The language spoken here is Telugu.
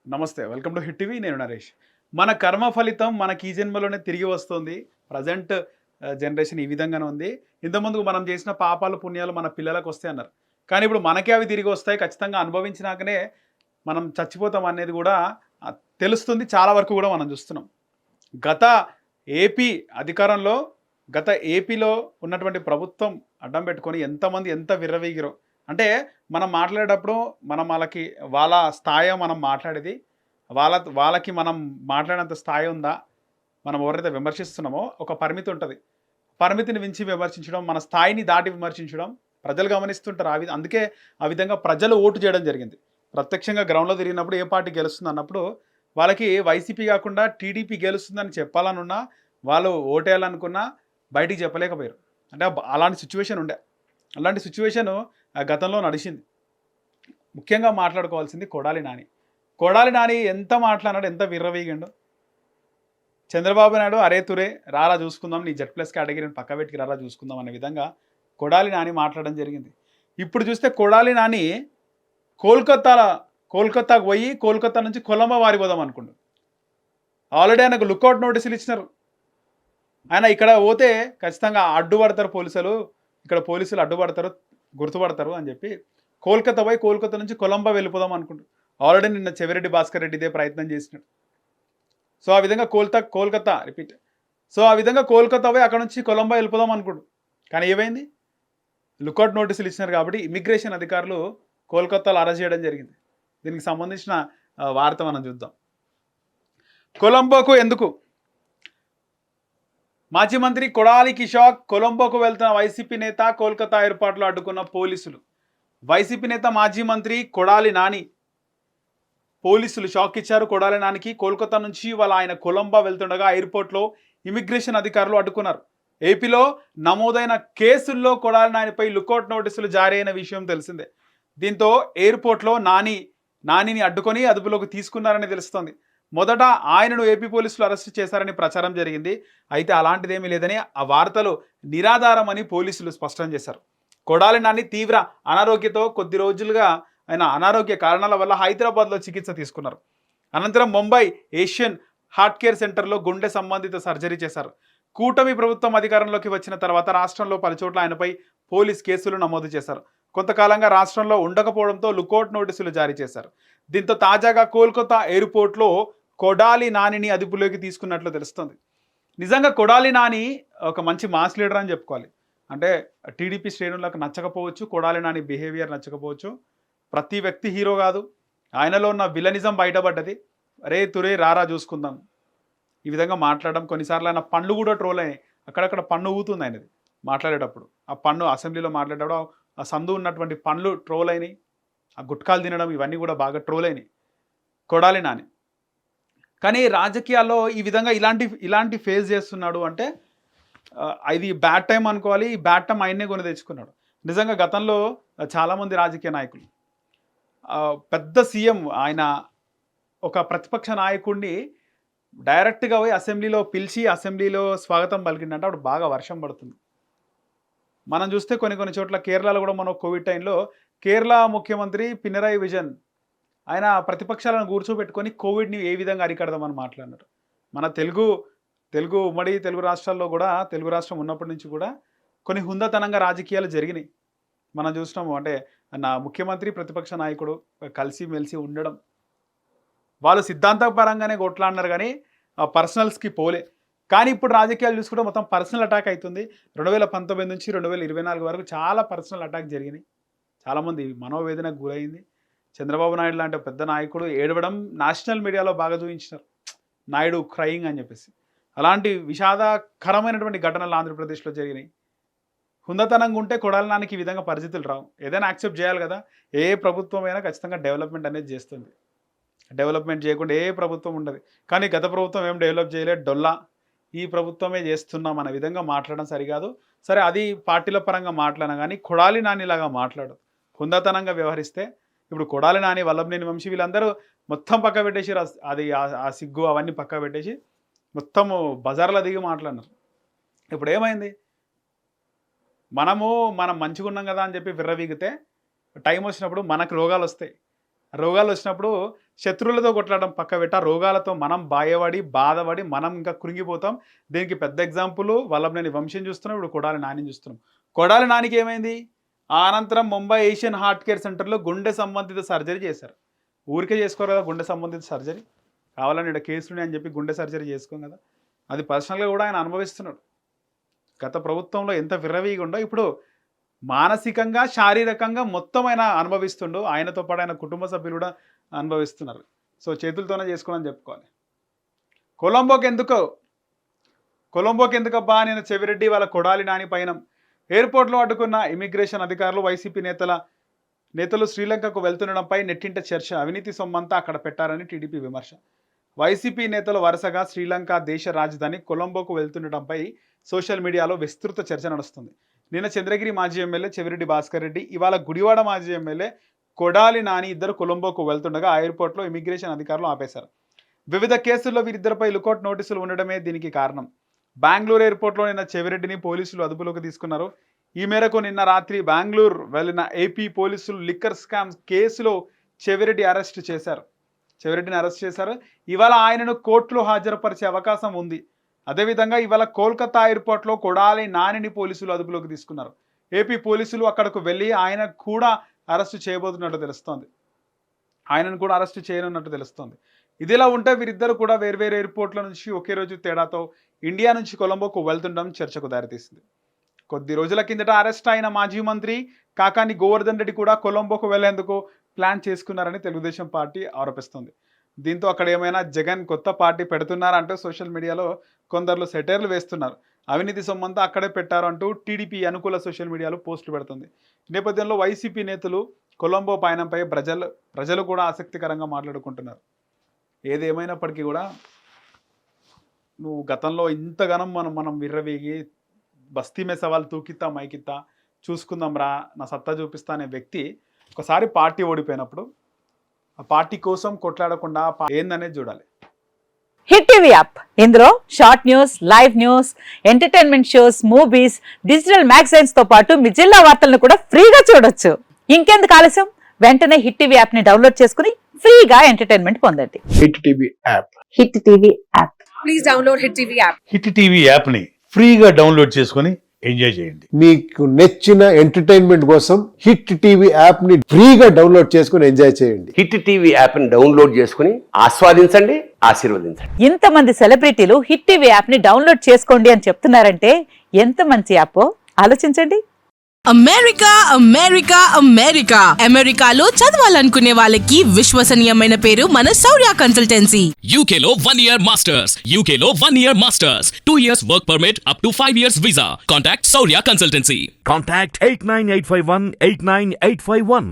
నమస్తే. Welcome to hit TV. నేను నరేష్. మన కర్మ ఫలితం మనకి ఈ జన్మలోనే తిరిగి వస్తుంది. ప్రెజెంట్ జనరేషన్ ఈ విధంగానే ఉంది. ఇంతకుముందు మనం చేసిన పాపాలు, పుణ్యాలు మన పిల్లలకొస్తాయి అన్నారు. కానీ ఇప్పుడు మనకే అవి తిరిగి వస్తాయి. ఖచ్చితంగా అనుభవించినాకనే మనం చచ్చిపోతాం అనేది కూడా తెలుస్తుంది. చాలా వరకు కూడా మనం చూస్తున్నాం. గత ఏపీ అధికారంలో గత ఏపీలో ఉన్నటువంటి ప్రభుత్వం అడ్డం పెట్టుకొని ఎంతమంది ఎంత విర్రవీగిరో. అంటే మనం మాట్లాడేటప్పుడు మనం వాళ్ళ స్థాయో మనం మాట్లాడేది. వాళ్ళకి మనం మాట్లాడేంత స్థాయి ఉందా? మనం ఎవరైతే విమర్శిస్తున్నామో ఒక పరిమితి ఉంటది. పరిమితిని మించి విమర్శించడం, మన స్థాయిని దాటి విమర్శించడం ప్రజలు గమనిస్తుంటారు. అందుకే ఆ విధంగా ప్రజలు ఓటు చేయడం జరిగింది. ప్రత్యక్షంగా గ్రౌండ్‌లో తిరిగినప్పుడు ఏ పార్టీ గెలుస్తుందన్నప్పుడు వాళ్ళకి వైసీపీ కాకుండా టీడీపీ గెలుస్తుందని చెప్పాలనున్నా, వాళ్ళు ఓటేయాలనుకున్నా బయటికి చెప్పలేకపోయారు. అంటే అలాంటి సిట్యుయేషన్ ఉండే. అలాంటి సిట్యుయేషను గతంలో నడిచింది. ముఖ్యంగా మాట్లాడుకోవాల్సింది కొడాలి నాని. కొడాలి నాని ఎంత మాట్లాడినాడు, ఎంత విర్రవీగిండు. చంద్రబాబు నాయుడు అరే తురే రారా చూసుకుందాం, నీ జెడ్ ప్లస్ కేటగిరీని పక్క పెట్టుకు రారా చూసుకుందాం అనే విధంగా కొడాలి నాని మాట్లాడడం జరిగింది. ఇప్పుడు చూస్తే కొడాలి నాని కోల్కతాకు పోయి కోల్కతా నుంచి కొలంబో వారిపోదాం అనుకుండు. ఆల్రెడీ ఆయనకు లుకౌట్ నోటీసులు ఇచ్చినారు. ఆయన ఇక్కడ పోతే ఖచ్చితంగా అడ్డుపడతారు పోలీసులు, ఇక్కడ పోలీసులు అడ్డుపడతారు, గుర్తుపడతారు అని చెప్పి కోల్కతా పోయి కోల్కతా నుంచి కొలంబో వెళ్ళిపోదాం అనుకుంటు. ఆల్రెడీ నిన్న చెవిరెడ్డి భాస్కర్ రెడ్డి ఇదే ప్రయత్నం చేసినాడు. సో ఆ విధంగా కోల్కతా రిపీట్. సో ఆ విధంగా కోల్కతా పోయి అక్కడ నుంచి కొలంబో వెళ్ళిపోదాం అనుకుంటు. కానీ ఏమైంది? లుకౌట్ నోటీసులు ఇచ్చినారు కాబట్టి ఇమిగ్రేషన్ అధికారులు కోల్కతాలో అరెస్ట్ చేయడం జరిగింది. దీనికి సంబంధించిన వార్త మనం చూద్దాం. కొలంబోకు ఎందుకు? మాజీ మంత్రి కొడాలికి షాక్. కొలంబోకు వెళ్తున్న వైసీపీ నేత కోల్కతా ఎయిర్పోర్ట్లో అడ్డుకున్న పోలీసులు. వైసీపీ నేత మాజీ మంత్రి కొడాలి నాని పోలీసులు షాక్ ఇచ్చారు. కొడాలి నానికి కోల్కతా నుంచి ఆయన కొలంబో వెళ్తుండగా ఎయిర్పోర్ట్లో ఇమిగ్రేషన్ అధికారులు అడ్డుకున్నారు. ఏపీలో నమోదైన కేసుల్లో కొడాలి నానిపై లుకౌట్ నోటీసులు జారీ అయిన విషయం తెలిసిందే. దీంతో ఎయిర్పోర్ట్లో నానిని అడ్డుకొని అదుపులోకి తీసుకున్నారని తెలుస్తోంది. మొదట ఆయనను ఏపీ పోలీసులు అరెస్టు చేశారని ప్రచారం జరిగింది. అయితే అలాంటిదేమీ లేదని, ఆ వార్తలు నిరాధారమని పోలీసులు స్పష్టం చేశారు. కొడాలి నాని తీవ్ర అనారోగ్యంతో కొద్ది రోజులుగా ఆయన అనారోగ్య కారణాల వల్ల హైదరాబాద్లో చికిత్స తీసుకున్నారు. అనంతరం ముంబై ఏషియన్ హార్ట్ కేర్ సెంటర్లో గుండె సంబంధిత సర్జరీ చేశారు. కూటమి ప్రభుత్వం అధికారంలోకి వచ్చిన తర్వాత రాష్ట్రంలో పలుచోట్ల ఆయనపై పోలీస్ కేసులు నమోదు చేశారు. కొంతకాలంగా రాష్ట్రంలో ఉండకపోవడంతో లుకౌట్ నోటీసులు జారీ చేశారు. దీంతో తాజాగా కోల్కతా ఎయిర్పోర్ట్లో కొడాలి నానిని అదుపులోకి తీసుకున్నట్లు తెలుస్తుంది. నిజంగా కొడాలి నాని ఒక మంచి మాస్ లీడర్ అని చెప్పుకోవాలి. అంటే టీడీపీ శ్రేణులకు నచ్చకపోవచ్చు, కొడాలి నాని బిహేవియర్ నచ్చకపోవచ్చు. ప్రతి వ్యక్తి హీరో కాదు. ఆయనలో ఉన్న విలనిజం బయటపడ్డది. అరే తురే రారా చూసుకుందాం ఈ విధంగా మాట్లాడడం. కొన్నిసార్లు ఆయన పన్ను కూడా ట్రోల్ అయినాయి. అక్కడక్కడ పన్ను ఊగుతుంది ఆయనది మాట్లాడేటప్పుడు. ఆ పన్ను అసెంబ్లీలో మాట్లాడేటప్పుడు ఆ సందు ఉన్నటువంటి పనులు ట్రోల్ అయినాయి. ఆ గుట్కాలు తినడం ఇవన్నీ కూడా బాగా ట్రోల్ అయినాయి కొడాలి నాని. కానీ రాజకీయాల్లో ఈ విధంగా ఇలాంటి ఫేస్ చేస్తున్నాడు అంటే ఇది బ్యాడ్ టైం అనుకోవాలి. ఈ బ్యాడ్ టైం ఆయన్నే కొని తెచ్చుకున్నాడు. నిజంగా గతంలో చాలామంది రాజకీయ నాయకులు పెద్ద సీఎం ఆయన ఒక ప్రతిపక్ష నాయకుడిని డైరెక్ట్గా పోయి అసెంబ్లీలో పిలిచి అసెంబ్లీలో స్వాగతం పలికిందంటే అప్పుడు బాగా వర్షం పడుతుంది. మనం చూస్తే కొన్ని చోట్ల కేరళలో కూడా మనం కోవిడ్ టైంలో కేరళ ముఖ్యమంత్రి పినరాయి విజయన్ ఆయన ప్రతిపక్షాలను కూర్చోబెట్టుకొని కోవిడ్ని ఏ విధంగా అరికడదామని మాట్లాడినారు. మన ఉమ్మడి తెలుగు రాష్ట్రాల్లో కూడా, తెలుగు రాష్ట్రం ఉన్నప్పటి నుంచి కూడా కొన్ని హుందాతనంగా రాజకీయాలు జరిగినాయి. మనం చూసినాము. అంటే నా ముఖ్యమంత్రి ప్రతిపక్ష నాయకుడు కలిసి మెలిసి ఉండడం, వాళ్ళు సిద్ధాంతపరంగానే కొట్లాడినారు కానీ పర్సనల్స్కి పోలే. కానీ ఇప్పుడు రాజకీయాలు చూసుకుంటే మొత్తం పర్సనల్ అటాక్ అవుతుంది. 2019 నుంచి 2024 వరకు చాలా పర్సనల్ అటాక్ జరిగినాయి. చాలామంది మనోవేదనకు గురైంది. చంద్రబాబు నాయుడు లాంటి పెద్ద నాయకుడు ఏడవడం నేషనల్ మీడియాలో బాగా చూపించినారు. నాయుడు క్రయింగ్ అని చెప్పేసి. అలాంటి విషాదకరమైనటువంటి ఘటనలు ఆంధ్రప్రదేశ్లో జరిగినాయి. హుందతనంగా ఉంటే కొడాలి నానికి ఈ విధంగా పరిస్థితులు రావు. ఏదైనా యాక్సెప్ట్ చేయాలి కదా. ఏ ప్రభుత్వం అయినా ఖచ్చితంగా డెవలప్మెంట్ అనేది చేస్తుంది. డెవలప్మెంట్ చేయకుండా ఏ ప్రభుత్వం ఉండదు. కానీ గత ప్రభుత్వం ఏం డెవలప్ చేయలేదు, డొల్లా. ఈ ప్రభుత్వమే చేస్తున్నాం అనే విధంగా మాట్లాడడం సరికాదు. సరే అది పార్టీల పరంగా మాట్లాడినా కానీ కొడాలి నానిలాగా మాట్లాడు. హుందాతనంగా వ్యవహరిస్తే ఇప్పుడు కొడాలి నాని, వల్లభనేని వంశీ వీళ్ళందరూ మొత్తం పక్క పెట్టేసి అది ఆ సిగ్గు అవన్నీ పక్క పెట్టేసి మొత్తము బజార్లో దిగి మాట్లాడినారు. ఇప్పుడు ఏమైంది? మనం మంచిగా ఉన్నాం కదా అని చెప్పి విర్రవీగితే టైం వచ్చినప్పుడు మనకు రోగాలు వస్తాయి. రోగాలు వచ్చినప్పుడు శత్రువులతో కొట్లాడడం పక్క పెట్ట రోగాలతో మనం బాధపడి మనం ఇంకా కృంగిపోతాం. దీనికి పెద్ద ఎగ్జాంపుల్ వల్లభనేని వంశీని చూస్తున్నాం, ఇప్పుడు కొడాలి నానిని చూస్తున్నాం. కొడాలి నానికి ఏమైంది? ఆ అనంతరం ముంబై ఏషియన్ హార్ట్ కేర్ సెంటర్లో గుండె సంబంధిత సర్జరీ చేశారు. ఊరికే చేసుకోరు కదా గుండె సంబంధిత సర్జరీ, కావాలని ఇక్కడ కేసులు అని చెప్పి గుండె సర్జరీ చేసుకోం కదా. అది పర్సనల్గా కూడా ఆయన అనుభవిస్తున్నాడు. గత ప్రభుత్వంలో ఎంత విర్రవీగా ఉండో ఇప్పుడు మానసికంగా శారీరకంగా మొత్తం ఆయన అనుభవిస్తుండు. ఆయనతో పాటు ఆయన కుటుంబ సభ్యులు కూడా అనుభవిస్తున్నారు. సో చేతులతోనే చేసుకోవాలని చెప్పుకోవాలి. కొలంబోకి ఎందుకబ్బా నేను చెవిరెడ్డి వాళ్ళ కొడాలి నాని పైన ఎయిర్పోర్ట్లో అడ్డుకున్న ఇమిగ్రేషన్ అధికారులు వైసీపీ నేతలు శ్రీలంకకు వెళ్తుండడంపై నెట్టింట చర్చ. అవినీతి సొమ్మంతా అక్కడ పెట్టారని టీడీపీ విమర్శ. వైసీపీ నేతలు వరుసగా శ్రీలంక దేశ రాజధాని కొలంబోకు వెళ్తుండటంపై సోషల్ మీడియాలో విస్తృత చర్చ నడుస్తుంది. నిన్న చంద్రగిరి మాజీ ఎమ్మెల్యే చెవిరెడ్డి భాస్కర్ రెడ్డి, ఇవాళ గుడివాడ మాజీ ఎమ్మెల్యే కొడాలి నాని ఇద్దరు కొలంబోకు వెళ్తుండగా ఎయిర్పోర్ట్లో ఇమిగ్రేషన్ అధికారులు ఆపేశారు. వివిధ కేసుల్లో వీరిద్దరిపై లుకౌట్ నోటీసులు ఉండడమే దీనికి కారణం. బెంగళూరు ఎయిర్పోర్ట్లో నిన్న చెవిరెడ్డిని పోలీసులు అదుపులోకి తీసుకున్నారు. ఈ మేరకు నిన్న రాత్రి బెంగళూరు వెళ్లిన ఏపీ పోలీసులు లిక్కర్ స్కామ్ కేసులో చెవిరెడ్డిని అరెస్ట్ చేశారు. ఇవాళ ఆయనను కోర్టులో హాజరుపరిచే అవకాశం ఉంది. అదేవిధంగా ఇవాళ కోల్కతా ఎయిర్పోర్ట్లో కొడాలి నానిని పోలీసులు అదుపులోకి తీసుకున్నారు. ఏపీ పోలీసులు అక్కడకు వెళ్ళి ఆయనను కూడా అరెస్టు చేయనున్నట్టు తెలుస్తోంది. ఇదిలా ఉంటే వీరిద్దరు కూడా వేర్వేరు ఎయిర్పోర్ట్ల నుంచి ఒకే రోజు తేడాతో ఇండియా నుంచి కొలంబోకు వెళ్తుండడం చర్చకు దారితీసింది. కొద్ది రోజుల కిందట అరెస్ట్ అయిన మాజీ మంత్రి కాకాని గోవర్ధన్ రెడ్డి కూడా కొలంబోకు వెళ్లేందుకు ప్లాన్ చేసుకున్నారని తెలుగుదేశం పార్టీ ఆరోపిస్తుంది. దీంతో అక్కడ ఏమైనా జగన్ కొత్త పార్టీ పెడుతున్నారంటూ సోషల్ మీడియాలో కొందరు సెటైర్లు వేస్తున్నారు. అవినీతి సొమ్మంతా అక్కడే పెట్టారు అంటూ టీడీపీ అనుకూల సోషల్ మీడియాలో పోస్టులు పెడుతుంది. ఈ నేపథ్యంలో వైసీపీ నేతలు కొలంబో పయనంపై ప్రజలు కూడా ఆసక్తికరంగా మాట్లాడుకుంటున్నారు. ఏదేమైనప్పటికీ కూడా నువ్వు గతంలో ఇంతగానం మనం విర్రవేగి బస్తీ మే సవాల్ తూకిత్తా మైకిత్తా చూసుకుందాం రా నా సత్తా చూపిస్తా అనే వ్యక్తి ఒకసారి పార్టీ ఓడిపోయినప్పుడు ఆ పార్టీ కోసం కొట్లాడకుండా ఏందనేది చూడాలి. హిట్ టీవీ యాప్, ఇందులో short news, live news, entertainment shows, movies, digital magazines తో పాటు మీ జిల్లా వార్తలను కూడా ఫ్రీగా చూడొచ్చు. ఇంకెందుకు ఆలస్యం, వెంటనే హిట్ టీవీ యాప్ ని డౌన్లోడ్ చేసుకుని ఫ్రీగా ఎంటర్టైన్మెంట్ పొందండి. Hit TV app. Hit TV app. Please download hit TV app. Hit TV app ని ఫ్రీగా డౌన్లోడ్ చేసుకుని ఎంజాయ్ చేయండి. మీకు నచ్చిన ఎంటర్టైన్మెంట్ కోసం హిట్ టీవీ యాప్ ని ఫ్రీగా డౌన్లోడ్ చేసుకుని ఎంజాయ్ చేయండి. హిట్ టీవీ యాప్ ని డౌన్లోడ్ చేసుకుని ఆస్వాదించండి, ఆశీర్వదించండి. ఇంతమంది సెలబ్రిటీలు హిట్ టీవీ యాప్ ని డౌన్లోడ్ చేసుకోండి అని చెప్తున్నారంటే ఎంత మంచి యాప్ ఆలోచించండి. అమెరికాలో చదవాలనుకునే వాళ్ళకి విశ్వసనీయమైన పేరు మన శౌర్య కన్సల్టెన్సీ. UK లో 1 year masters, UK లో 1 year masters, 2 years work permit up to 5 years visa. Contact Saurya Consultancy. Contact 89851 89851.